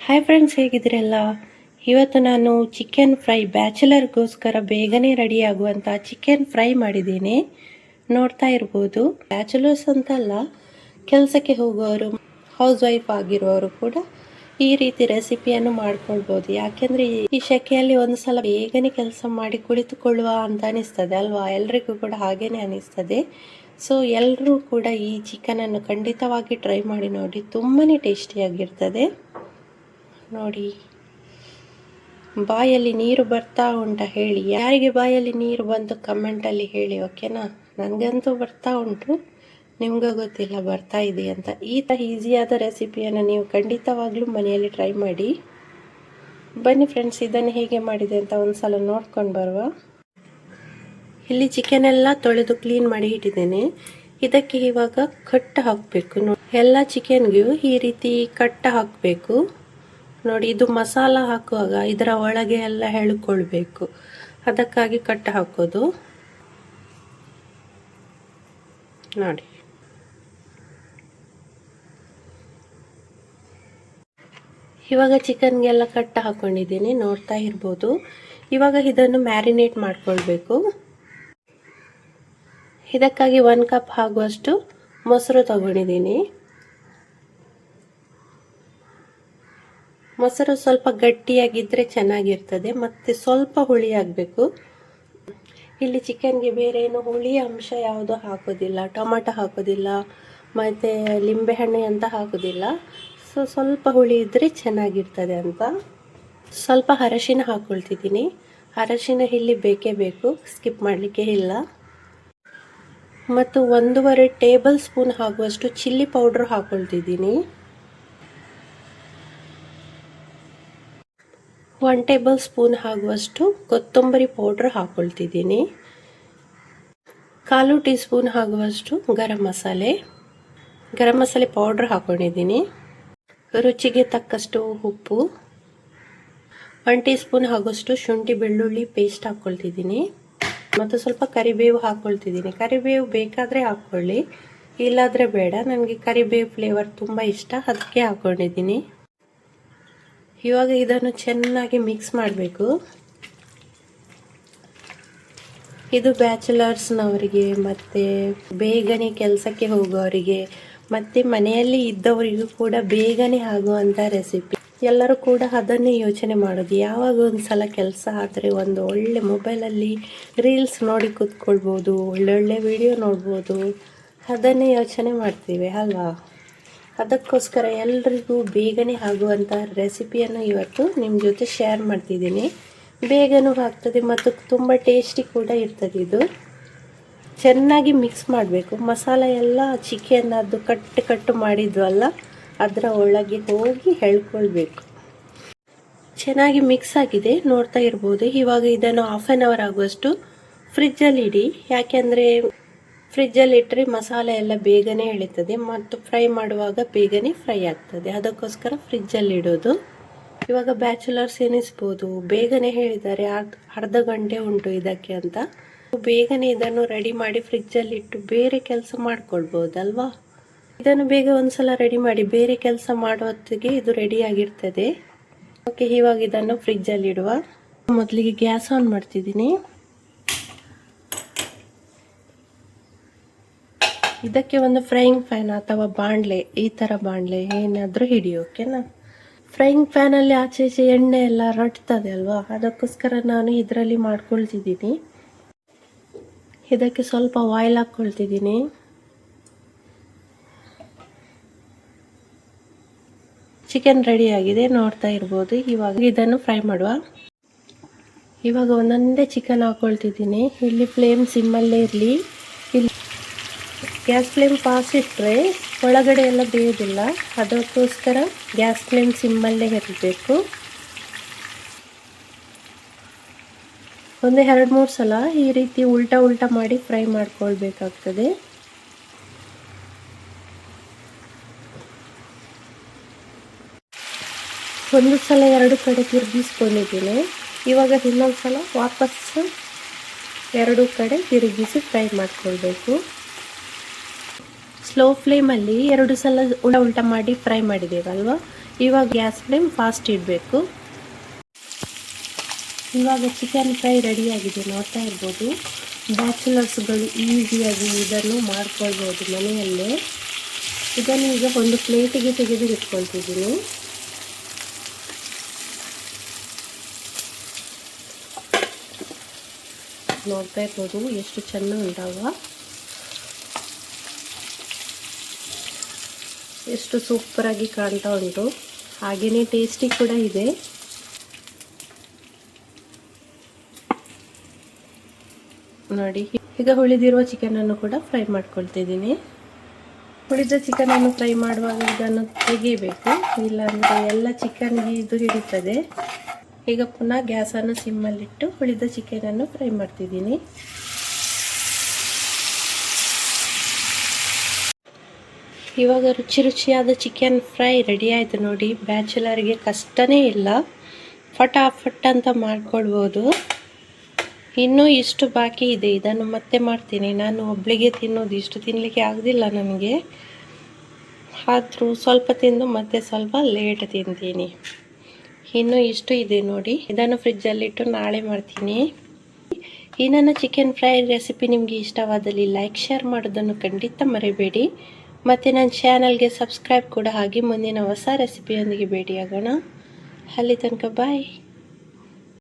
Hi friends, ಹೇಗಿದ್ದೀರಲ್ಲ? ಇವತ್ತು ನಾನು chicken fry ಬ್ಯಾಚುಲರ್ಗೋಸ್ಕರ ಬೇಗನೆ ರೆಡಿ ಆಗುವಂಥ ಚಿಕನ್ ಫ್ರೈ ಮಾಡಿದ್ದೀನಿ. ನೋಡ್ತಾ ಇರ್ಬೋದು. ಬ್ಯಾಚುಲರ್ಸ್ ಅಂತಲ್ಲ, ಕೆಲಸಕ್ಕೆ ಹೋಗೋರು, ಹೌಸ್ ವೈಫ್ ಆಗಿರುವವರು ಕೂಡ ಈ ರೀತಿ ರೆಸಿಪಿಯನ್ನು ಮಾಡ್ಕೊಳ್ಬೋದು. ಯಾಕೆಂದರೆ ಈ ಶೆಕೆಯಲ್ಲಿ ಒಂದು ಸಲ ಬೇಗನೆ ಕೆಲಸ ಮಾಡಿ ಕುಳಿತುಕೊಳ್ಳುವ ಅಂತ ಅನಿಸ್ತದೆ ಅಲ್ವಾ? ಎಲ್ರಿಗೂ ಕೂಡ ಹಾಗೇನೆ ಅನಿಸ್ತದೆ. ಸೊ ಎಲ್ಲರೂ ಕೂಡ ಈ ಚಿಕನನ್ನು ಖಂಡಿತವಾಗಿ ಟ್ರೈ ಮಾಡಿ ನೋಡಿ, ತುಂಬಾ ಟೇಸ್ಟಿಯಾಗಿರ್ತದೆ. ನೋಡಿ, ಬಾಯಲ್ಲಿ ನೀರು ಬರ್ತಾ ಉಂಟ ಹೇಳಿ. ಯಾರಿಗೆ ಬಾಯಲ್ಲಿ ನೀರು ಬಂತು ಕಮೆಂಟಲ್ಲಿ ಹೇಳಿ, ಓಕೆನಾ? ನನಗಂತೂ ಬರ್ತಾ ಉಂಟು, ನಿಮ್ಗೆ ಗೊತ್ತಿಲ್ಲ ಬರ್ತಾ ಇದೆ ಅಂತ. ಈ ಈಸಿಯಾದ ರೆಸಿಪಿಯನ್ನು ನೀವು ಖಂಡಿತವಾಗ್ಲೂ ಮನೆಯಲ್ಲಿ ಟ್ರೈ ಮಾಡಿ. ಬನ್ನಿ ಫ್ರೆಂಡ್ಸ್, ಇದನ್ನು ಹೇಗೆ ಮಾಡಿದೆ ಅಂತ ಒಂದು ಸಲ ನೋಡ್ಕೊಂಡು ಬರುವ. ಇಲ್ಲಿ ಚಿಕನ್ ಎಲ್ಲ ತೊಳೆದು ಕ್ಲೀನ್ ಮಾಡಿ ಇಟ್ಟಿದ್ದೇನೆ. ಇದಕ್ಕೆ ಇವಾಗ ಕಟ್ಟು ಹಾಕಬೇಕು. ಎಲ್ಲ ಚಿಕನ್ಗೂ ಈ ರೀತಿ ಕಟ್ಟು ಹಾಕಬೇಕು. ನೋಡಿ, ಇದು ಮಸಾಲ ಹಾಕುವಾಗ ಇದರ ಒಳಗೆ ಎಲ್ಲ ಎಳ್ಕೊಳ್ಬೇಕು, ಅದಕ್ಕಾಗಿ ಕಟ್ಟು ಹಾಕೋದು. ನೋಡಿ, ಇವಾಗ ಚಿಕನ್ಗೆಲ್ಲ ಕಟ್ಟು ಹಾಕೊಂಡಿದ್ದೀನಿ, ನೋಡ್ತಾ ಇರ್ಬೋದು. ಇವಾಗ ಇದನ್ನು ಮ್ಯಾರಿನೇಟ್ ಮಾಡ್ಕೊಳ್ಬೇಕು. ಇದಕ್ಕಾಗಿ 1 ಕಪ್ ಆಗುವಷ್ಟು ಮೊಸರು ತಗೊಂಡಿದ್ದೀನಿ. ಮೊಸರು ಸ್ವಲ್ಪ ಗಟ್ಟಿಯಾಗಿದ್ದರೆ ಚೆನ್ನಾಗಿರ್ತದೆ, ಮತ್ತು ಸ್ವಲ್ಪ ಹುಳಿ ಆಗಬೇಕು. ಇಲ್ಲಿ ಚಿಕನ್ಗೆ ಬೇರೆ ಏನು ಹುಳಿ ಅಂಶ ಯಾವುದೂ ಹಾಕೋದಿಲ್ಲ, ಟೊಮೆಟೊ ಹಾಕೋದಿಲ್ಲ, ಮತ್ತು ಲಿಂಬೆಹಣ್ಣು ಅಂತ ಹಾಕೋದಿಲ್ಲ. ಸೊ ಸ್ವಲ್ಪ ಹುಳಿ ಇದ್ದರೆ ಚೆನ್ನಾಗಿರ್ತದೆ ಅಂತ. ಸ್ವಲ್ಪ ಅರಶಿನ ಹಾಕ್ಕೊಳ್ತಿದ್ದೀನಿ. ಅರಶಿನ ಇಲ್ಲಿ ಬೇಕೇ ಬೇಕು, ಸ್ಕಿಪ್ ಮಾಡಲಿಕ್ಕೆ ಇಲ್ಲ. ಮತ್ತು 1.5 ಟೇಬಲ್ ಸ್ಪೂನ್ ಆಗುವಷ್ಟು ಚಿಲ್ಲಿ ಪೌಡ್ರ್ ಹಾಕ್ಕೊಳ್ತಿದ್ದೀನಿ. 1 ಟೇಬಲ್ ಸ್ಪೂನ್ ಆಗುವಷ್ಟು ಕೊತ್ತಂಬರಿ ಪೌಡ್ರ್ ಹಾಕ್ಕೊಳ್ತಿದ್ದೀನಿ. 1/4 ಟೀ ಸ್ಪೂನ್ ಆಗುವಷ್ಟು ಗರಂ ಮಸಾಲೆ ಪೌಡ್ರ್ ಹಾಕ್ಕೊಂಡಿದ್ದೀನಿ. ರುಚಿಗೆ ತಕ್ಕಷ್ಟು ಉಪ್ಪು, 1 ಟೀ ಸ್ಪೂನ್ ಆಗುವಷ್ಟು ಶುಂಠಿ ಬೆಳ್ಳುಳ್ಳಿ ಪೇಸ್ಟ್ ಹಾಕ್ಕೊಳ್ತಿದ್ದೀನಿ. ಮತ್ತು ಸ್ವಲ್ಪ ಕರಿಬೇವು ಹಾಕ್ಕೊಳ್ತಿದ್ದೀನಿ. ಕರಿಬೇವು ಬೇಕಾದರೆ ಹಾಕ್ಕೊಳ್ಳಿ, ಇಲ್ಲಾದರೆ ಬೇಡ. ನನಗೆ ಕರಿಬೇವು ಫ್ಲೇವರ್ ತುಂಬ ಇಷ್ಟ, ಅದಕ್ಕೆ ಹಾಕ್ಕೊಂಡಿದ್ದೀನಿ. ಇವಾಗ ಇದನ್ನು ಚೆನ್ನಾಗಿ ಮಿಕ್ಸ್ ಮಾಡಬೇಕು. ಇದು ಬ್ಯಾಚುಲರ್ಸ್ನವರಿಗೆ, ಮತ್ತು ಬೇಗನೆ ಕೆಲಸಕ್ಕೆ ಹೋಗೋವರಿಗೆ, ಮತ್ತು ಮನೆಯಲ್ಲಿ ಇದ್ದವರಿಗೂ ಕೂಡ ಬೇಗನೆ ಆಗುವಂಥ ರೆಸಿಪಿ. ಎಲ್ಲರೂ ಕೂಡ ಅದನ್ನೇ ಯೋಚನೆ ಮಾಡೋದು. ಯಾವಾಗ ಒಂದು ಸಲ ಕೆಲಸ ಆದರೆ ಒಂದು ಒಳ್ಳೆ ಮೊಬೈಲಲ್ಲಿ ರೀಲ್ಸ್ ನೋಡಿ ಕೂತ್ಕೊಳ್ಬೋದು, ಒಳ್ಳೊಳ್ಳೆ ವಿಡಿಯೋ ನೋಡ್ಬೋದು, ಅದನ್ನೇ ಯೋಚನೆ ಮಾಡ್ತೀವಿ ಅಲ್ವಾ? ಅದಕ್ಕೋಸ್ಕರ ಎಲ್ರಿಗೂ ಬೇಗನೆ ಆಗುವಂಥ ರೆಸಿಪಿಯನ್ನು ಇವತ್ತು ನಿಮ್ಮ ಜೊತೆ ಶೇರ್ ಮಾಡ್ತಿದ್ದೀನಿ. ಬೇಗನೂ ಆಗ್ತದೆ ಮತ್ತು ತುಂಬ ಟೇಸ್ಟಿ ಕೂಡ ಇರ್ತದೆ. ಇದು ಚೆನ್ನಾಗಿ ಮಿಕ್ಸ್ ಮಾಡಬೇಕು. ಮಸಾಲ ಎಲ್ಲ ಚಿಕನ್ ಅದು ಕಟ್ಟು ಮಾಡಿದ್ವಲ್ಲ, ಅದರ ಒಳಗೆ ಹೋಗಿ ಎಳ್ಕೊಳ್ಬೇಕು. ಚೆನ್ನಾಗಿ ಮಿಕ್ಸ್ ಆಗಿದೆ, ನೋಡ್ತಾ ಇರ್ಬೋದು. ಇವಾಗ ಇದನ್ನು 1/2 ಅವರ್ ಆಗುವಷ್ಟು ಫ್ರಿಜ್ಜಲ್ಲಿ ಇಡಿ. ಯಾಕೆಂದರೆ ಫ್ರಿಜ್ಜಲ್ಲಿ ಇಟ್ಟರೆ ಮಸಾಲೆ ಎಲ್ಲ ಬೇಗನೆ ಎಳೀತದೆ ಮತ್ತು ಫ್ರೈ ಮಾಡುವಾಗ ಬೇಗನೆ ಫ್ರೈ ಆಗ್ತದೆ. ಅದಕ್ಕೋಸ್ಕರ ಫ್ರಿಜ್ಜಲ್ಲಿ ಇಡೋದು. ಇವಾಗ ಬ್ಯಾಚುಲರ್ಸ್ ಎನಿಸ್ಬೋದು, ಬೇಗನೆ ಹೇಳಿದ್ದಾರೆ, ಅರ್ಧ ಗಂಟೆ ಉಂಟು ಇದಕ್ಕೆ ಅಂತ. ಬೇಗನೆ ಇದನ್ನು ರೆಡಿ ಮಾಡಿ ಫ್ರಿಜ್ಜಲ್ಲಿ ಇಟ್ಟು ಬೇರೆ ಕೆಲಸ ಮಾಡ್ಕೊಳ್ಬೋದಲ್ವಾ? ಇದನ್ನು ಬೇಗ ಒಂದ್ಸಲ ರೆಡಿ ಮಾಡಿ ಬೇರೆ ಕೆಲಸ ಮಾಡುವತ್ತಿಗೆ ಇದು ರೆಡಿ ಆಗಿರ್ತದೆ. ಓಕೆ, ಇವಾಗ ಇದನ್ನು ಫ್ರಿಜ್ಜಲ್ಲಿ ಇಡುವ. ಮೊದಲಿಗೆ ಗ್ಯಾಸ್ ಆನ್ ಮಾಡ್ತಿದ್ದೀನಿ. ಇದಕ್ಕೆ ಒಂದು ಫ್ರೈಯಿಂಗ್ ಪ್ಯಾನ್ ಅಥವಾ ಬಾಣಲೆ, ಈ ಥರ ಬಾಣಲೆ ಏನಾದರೂ ಹಿಡಿ, ಓಕೆನಾ? ಫ್ರೈಯಿಂಗ್ ಪ್ಯಾನಲ್ಲಿ ಆಚೆ ಈಚೆ ಎಣ್ಣೆ ಎಲ್ಲ ರಟ್ತದೆ ಅಲ್ವಾ? ಅದಕ್ಕೋಸ್ಕರ ನಾನು ಇದರಲ್ಲಿ ಮಾಡ್ಕೊಳ್ತಿದ್ದೀನಿ. ಇದಕ್ಕೆ ಸ್ವಲ್ಪ ಆಯಿಲ್ ಹಾಕ್ಕೊಳ್ತಿದ್ದೀನಿ. ಚಿಕನ್ ರೆಡಿ ಆಗಿದೆ, ನೋಡ್ತಾ ಇರ್ಬೋದು. ಇವಾಗ ಇದನ್ನು ಫ್ರೈ ಮಾಡುವ. ಇವಾಗ ಒಂದೊಂದೇ ಚಿಕನ್ ಹಾಕ್ಕೊಳ್ತಿದ್ದೀನಿ. ಇಲ್ಲಿ ಫ್ಲೇಮ್ ಸಿಮ್ಮಲ್ಲೇ ಇರಲಿ. ಇಲ್ಲಿ ಗ್ಯಾಸ್ ಫ್ಲೇಮ್ ಫಾಸ್ಟ್ ಇಟ್ಟರೆ ಒಳಗಡೆ ಎಲ್ಲ ಬೇಯೋದಿಲ್ಲ, ಅದಕ್ಕೋಸ್ಕರ ಗ್ಯಾಸ್ ಫ್ಲೇಮ್ ಸಿಮ್ಮಲ್ಲೇ ಇರಬೇಕು. ಒಂದು 2-3 ಸಲ ಈ ರೀತಿ ಉಲ್ಟಾ ಮಾಡಿ ಫ್ರೈ ಮಾಡ್ಕೊಳ್ಬೇಕಾಗ್ತದೆ. ಒಂದು ಸಲ 2 ಕಡೆ ತಿರುಗಿಸ್ಕೊಂಡಿದ್ದೀನಿ. ಇವಾಗ ಇನ್ನೊಂದು ಸಲ ವಾಪಸ್ಸು 2 ಕಡೆ ತಿರುಗಿಸಿ ಫ್ರೈ ಮಾಡ್ಕೊಳ್ಬೇಕು. ಸ್ಲೋ ಫ್ಲೇಮಲ್ಲಿ 2 ಸಲ ಉಲ್ಟಾ ಮಾಡಿ ಫ್ರೈ ಮಾಡಿದ್ದೇವಲ್ವ, ಇವಾಗ ಗ್ಯಾಸ್ ಫ್ಲೇಮ್ ಫಾಸ್ಟ್ ಇಡಬೇಕು. ಇವಾಗ ಚಿಕನ್ ಫ್ರೈ ರೆಡಿಯಾಗಿದೆ, ನೋಡ್ತಾ ಇರ್ಬೋದು. ಬ್ಯಾಚುಲರ್ಸ್ಗಳು ಈಸಿಯಾಗಿ ಇದನ್ನು ಮಾಡ್ಕೊಳ್ಬೋದು ಮನೆಯಲ್ಲೇ. ಇದನ್ನು ಈಗ ಒಂದು ಪ್ಲೇಟಿಗೆ ತೆಗೆದು ಇಟ್ಕೊಳ್ತಿದ್ದೀನಿ. ನೋಡ್ತಾ ಇರ್ಬೋದು ಎಷ್ಟು ಚೆನ್ನಾಗಿ ಉಂಟಾವ, ಎಷ್ಟು ಸೂಪರಾಗಿ ಕಾಣ್ತಾ ಉಂಟು, ಹಾಗೆಯೇ ಟೇಸ್ಟಿ ಕೂಡ ಇದೆ. ನೋಡಿ, ಈಗ ಉಳಿದಿರುವ ಚಿಕನನ್ನು ಕೂಡ ಫ್ರೈ ಮಾಡ್ಕೊಳ್ತಿದ್ದೀನಿ. ಉಳಿದ ಚಿಕನನ್ನು ಫ್ರೈ ಮಾಡುವಾಗ ಇದನ್ನು ತೆಗಿಬೇಕು, ಇಲ್ಲಾಂದರೆ ಎಲ್ಲ ಚಿಕನ್ಗೆ ಇದು ಹಿಡಿತದೆ. ಈಗ ಪುನಃ ಗ್ಯಾಸನ್ನು ಸಿಮ್ಮಲ್ಲಿಟ್ಟು ಉಳಿದ ಚಿಕನನ್ನು ಫ್ರೈ ಮಾಡ್ತಿದ್ದೀನಿ. ಇವಾಗ ರುಚಿ ರುಚಿಯಾದ ಚಿಕನ್ ಫ್ರೈ ರೆಡಿ ಆಯಿತು ನೋಡಿ. ಬ್ಯಾಚುಲರ್ಗೆ ಕಷ್ಟನೇ ಇಲ್ಲ, ಫಟಾಫಟ್ ಅಂತ ಮಾಡ್ಕೊಳ್ಬೋದು. ಇನ್ನೂ ಇಷ್ಟು ಬಾಕಿ ಇದೆ, ಇದನ್ನು ಮತ್ತೆ ಮಾಡ್ತೀನಿ. ನಾನು ಒಬ್ಬಳಿಗೆ ತಿನ್ನೋದು, ಇಷ್ಟು ತಿನ್ನಲಿಕ್ಕೆ ಆಗೋದಿಲ್ಲ ನನಗೆ. ಆದರೂ ಸ್ವಲ್ಪ ತಿಂದು ಮತ್ತೆ ಸ್ವಲ್ಪ ಲೇಟ್ ತಿಂತೀನಿ. ಇನ್ನೂ ಇಷ್ಟು ಇದೆ ನೋಡಿ, ಇದನ್ನು ಫ್ರಿಜ್ಜಲ್ಲಿಟ್ಟು ನಾಳೆ ಮಾಡ್ತೀನಿ. ಈ ನನ್ನ ಚಿಕನ್ ಫ್ರೈ ರೆಸಿಪಿ ನಿಮಗೆ ಇಷ್ಟವಾದಲ್ಲಿ ಲೈಕ್ ಶೇರ್ ಮಾಡೋದನ್ನು ಖಂಡಿತ ಮರಿಬೇಡಿ. ಮತ್ತು ನನ್ನ ಚಾನಲ್ಗೆ ಸಬ್ಸ್ಕ್ರೈಬ್ ಕೂಡ ಆಗಿ ಮುಂದಿನ ಹೊಸ ರೆಸಿಪಿಯೊಂದಿಗೆ ಭೇಟಿಯಾಗೋಣ. ಅಲ್ಲಿ ತನಕ ಬಾಯ್.